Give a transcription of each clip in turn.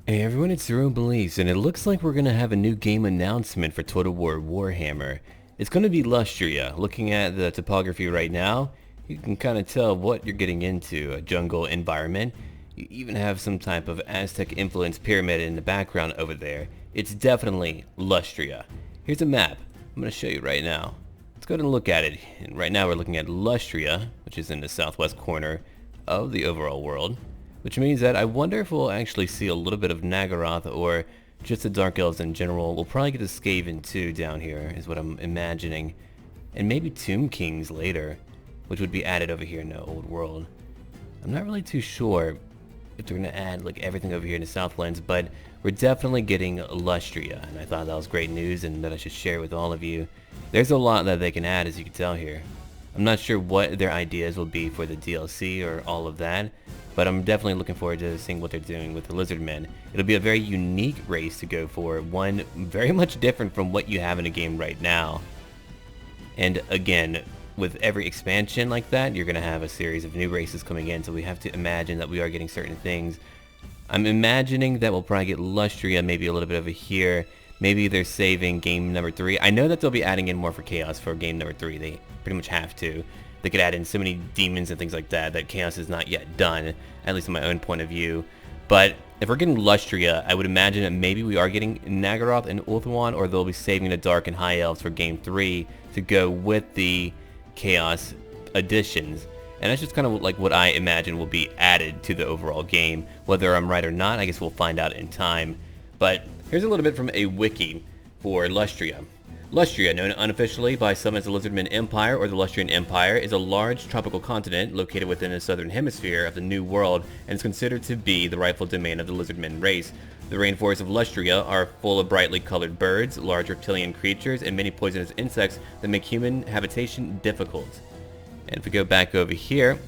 Hey everyone, it's SurrealBeliefs, and it looks like we're going to have a new game announcement for Total War Warhammer. It's going to be Lustria. Looking at the topography right now, you can kind of tell what you're getting into, a jungle environment. You even have some type of Aztec influence pyramid in the background over there. It's definitely Lustria. Here's a map. I'm going to show you right now. Let's go ahead and look at it. And right now we're looking at Lustria, which is in the southwest corner of the overall world. Which means that I wonder if we'll actually see a little bit of Nagaroth or just the Dark Elves in general. We'll probably get the Skaven too down here, is what I'm imagining. And maybe Tomb Kings later, which would be added over here in the Old World. I'm not really too sure if they're going to add like everything over here in the Southlands, but we're definitely getting Lustria, and I thought that was great news and that I should share with all of you. There's a lot that they can add, as you can tell here. I'm not sure what their ideas will be for the DLC or all of that, but I'm definitely looking forward to seeing what they're doing with the Lizardmen. It'll be a very unique race to go for, one very much different from what you have in a game right now. And again, with every expansion like that, you're going to have a series of new races coming in, so we have to imagine that we are getting certain things. I'm imagining that we'll probably get Lustria maybe a little bit over here. Maybe they're saving game number 3. I know that they'll be adding in more for Chaos for game number 3. They pretty much have to. They could add in so many demons and things like that Chaos is not yet done, at least in my own point of view. But if we're getting Lustria, I would imagine that maybe we are getting Nagaroth and Ulthuan, or they'll be saving the Dark and High Elves for game 3 to go with the Chaos additions. And that's just kind of like what I imagine will be added to the overall game. Whether I'm right or not, I guess we'll find out in time. But here's a little bit from a wiki for Lustria. Lustria, known unofficially by some as the Lizardmen Empire or the Lustrian Empire, is a large tropical continent located within the southern hemisphere of the New World and is considered to be the rightful domain of the Lizardmen race. The rainforests of Lustria are full of brightly colored birds, large reptilian creatures, and many poisonous insects that make human habitation difficult. And if we go back over here,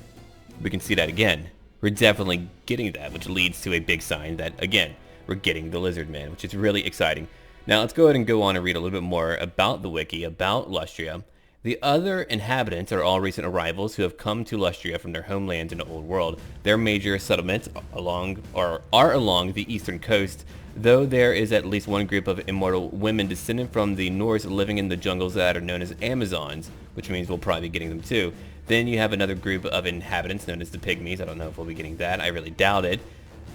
we can see that again. We're definitely getting that, which leads to a big sign that, again, we're getting the Lizardmen, which is really exciting. Now let's go ahead and go on and read a little bit more about the wiki, about Lustria. The other inhabitants are all recent arrivals who have come to Lustria from their homelands in the Old World. Their major settlements are along the eastern coast, though there is at least one group of immortal women descended from the Norse living in the jungles that are known as Amazons, which means we'll probably be getting them too. Then you have another group of inhabitants known as the Pygmies. I don't know if we'll be getting that. I really doubt it.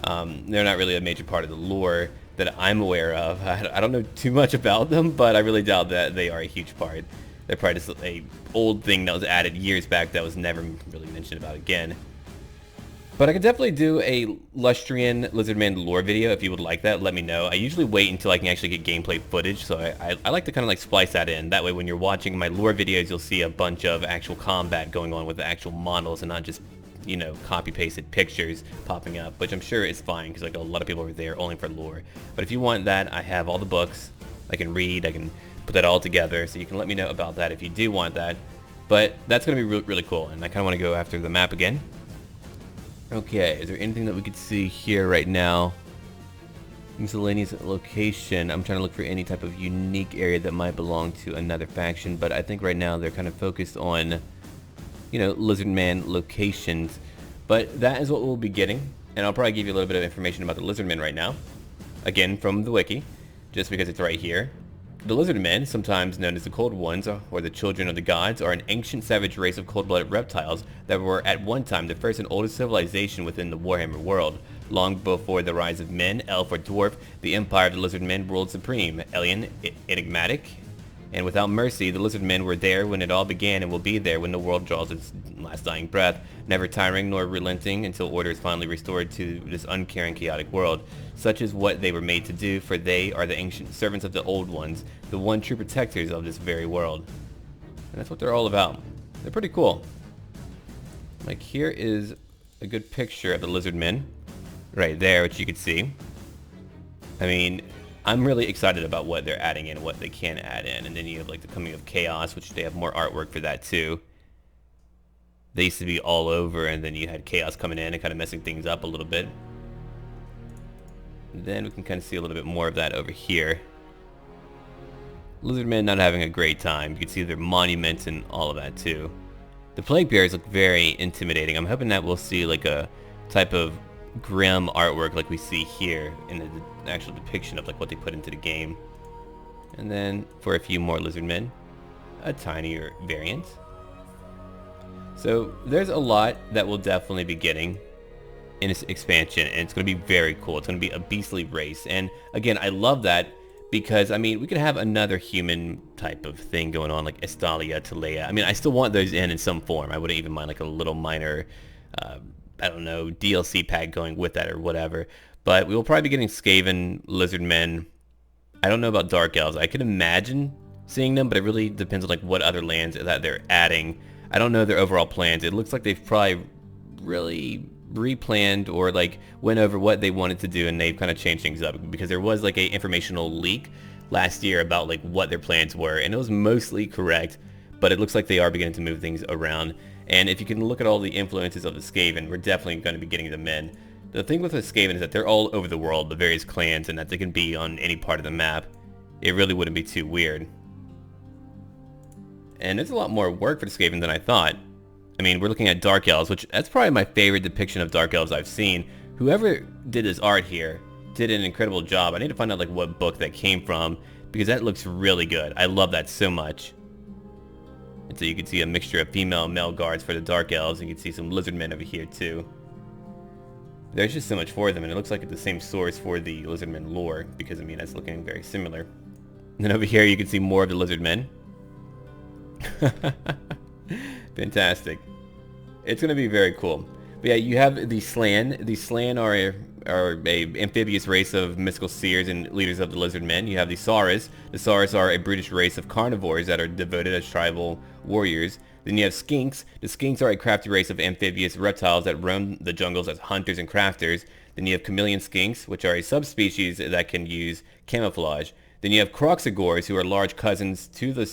They're not really a major part of the lore that I'm aware of. I don't know too much about them, but I really doubt that they are a huge part. They're probably just a old thing that was added years back that was never really mentioned about again. But I could definitely do a Lustrian Lizardman lore video if you would like that. Let me know. I usually wait until I can actually get gameplay footage, so I like to kind of like splice that in. That way when you're watching my lore videos, you'll see a bunch of actual combat going on with the actual models and not just, you know, copy-pasted pictures popping up, which I'm sure is fine because like a lot of people are there only for lore. But if you want that, I have all the books. I can read, I can put that all together, so you can let me know about that if you do want that. But that's going to be really cool, and I kind of want to go after the map again. Okay, is there anything that we could see here right now? Miscellaneous location. I'm trying to look for any type of unique area that might belong to another faction, but I think right now they're kind of focused on, you know, Lizardman locations. But that is what we'll be getting, and I'll probably give you a little bit of information about the Lizardmen right now. Again, from the wiki, just because it's right here. The Lizardmen, sometimes known as the Cold Ones, or the Children of the Gods, are an ancient savage race of cold-blooded reptiles that were at one time the first and oldest civilization within the Warhammer world. Long before the rise of men, elf or dwarf, the empire of the Lizardmen ruled supreme, alien, enigmatic, and without mercy. The Lizardmen were there when it all began and will be there when the world draws its last dying breath, never tiring nor relenting until order is finally restored to this uncaring, chaotic world. Such is what they were made to do, for they are the ancient servants of the Old Ones, the one true protectors of this very world. And that's what they're all about. They're pretty cool. Like, here is a good picture of the Lizardmen right there, which you can see. I mean, I'm really excited about what they're adding in, what they can add in. And then you have like the coming of Chaos, which they have more artwork for that too. They used to be all over, and then you had Chaos coming in and kind of messing things up a little bit. And then we can kind of see a little bit more of that over here. Lizardmen not having a great time. You can see their monuments and all of that too. The Plague Bears look very intimidating. I'm hoping that we'll see like a type of grim artwork like we see here in the actual depiction of like what they put into the game. And then for a few more Lizardmen, a tinier variant. So there's a lot that we'll definitely be getting in this expansion, and it's going to be very cool. It's going to be a beastly race, and again, I love that because, I mean, we could have another human type of thing going on, like Estalia, Talea. I mean, I still want those in some form. I wouldn't even mind like a little minor, I don't know, DLC pack going with that or whatever. But we will probably be getting Skaven, Lizardmen. I don't know about Dark Elves. I could imagine seeing them, but it really depends on like what other lands that they're adding. I don't know their overall plans. It looks like they've probably really replanned or like went over what they wanted to do, and they've kind of changed things up, because there was like a informational leak last year about like what their plans were, and it was mostly correct, but it looks like they are beginning to move things around. And if you can look at all the influences of the Skaven, we're definitely going to be getting them in. The thing with the Skaven is that they're all over the world, the various clans, and that they can be on any part of the map. It really wouldn't be too weird. And there's a lot more work for the Skaven than I thought. I mean, we're looking at Dark Elves, which that's probably my favorite depiction of Dark Elves I've seen. Whoever did this art here did an incredible job. I need to find out like what book that came from, because that looks really good. I love that so much. And so you can see a mixture of female and male guards for the Dark Elves, and you can see some Lizardmen over here too. There's just so much for them, and it looks like it's the same source for the Lizardmen lore, because I mean, that's looking very similar. And then over here you can see more of the Lizardmen. Fantastic. It's going to be very cool. But yeah, you have the Slan. The Slan are a amphibious race of mystical seers and leaders of the Lizardmen. You have the Saurus. The Saurus are a brutish race of carnivores that are devoted as tribal warriors. Then you have Skinks. The Skinks are a crafty race of amphibious reptiles that roam the jungles as hunters and crafters. Then you have chameleon skinks, which are a subspecies that can use camouflage. Then you have Croxagores, who are large cousins to the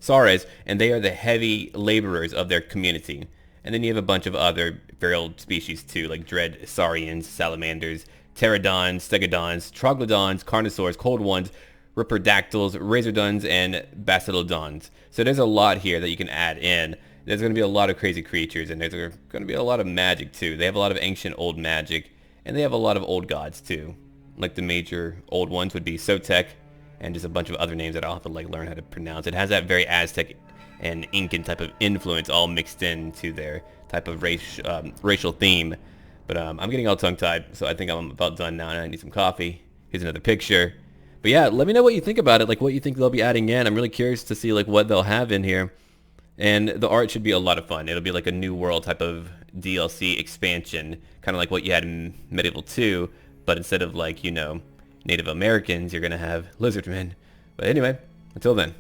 Saurus, and they are the heavy laborers of their community. And then you have a bunch of other feral species too, like dread saurians, salamanders, pterodons, stegodons, troglodons, carnosaurs, cold ones, riperdactyls, razordons, and basilodones. So there's a lot here that you can add in. There's going to be a lot of crazy creatures, and there's going to be a lot of magic too. They have a lot of ancient old magic, and they have a lot of old gods too. Like the major old ones would be Sotek, and just a bunch of other names that I'll have to like learn how to pronounce. It has that very Aztec and Incan type of influence all mixed into their type of racial theme. But I'm getting all tongue-tied, so I think I'm about done now, and I need some coffee. Here's another picture. But yeah, let me know what you think about it, like what you think they'll be adding in. I'm really curious to see like what they'll have in here. And the art should be a lot of fun. It'll be like a new world type of DLC expansion, kind of like what you had in Medieval 2, but instead of like, you know, Native Americans, you're going to have Lizardmen. But anyway, until then.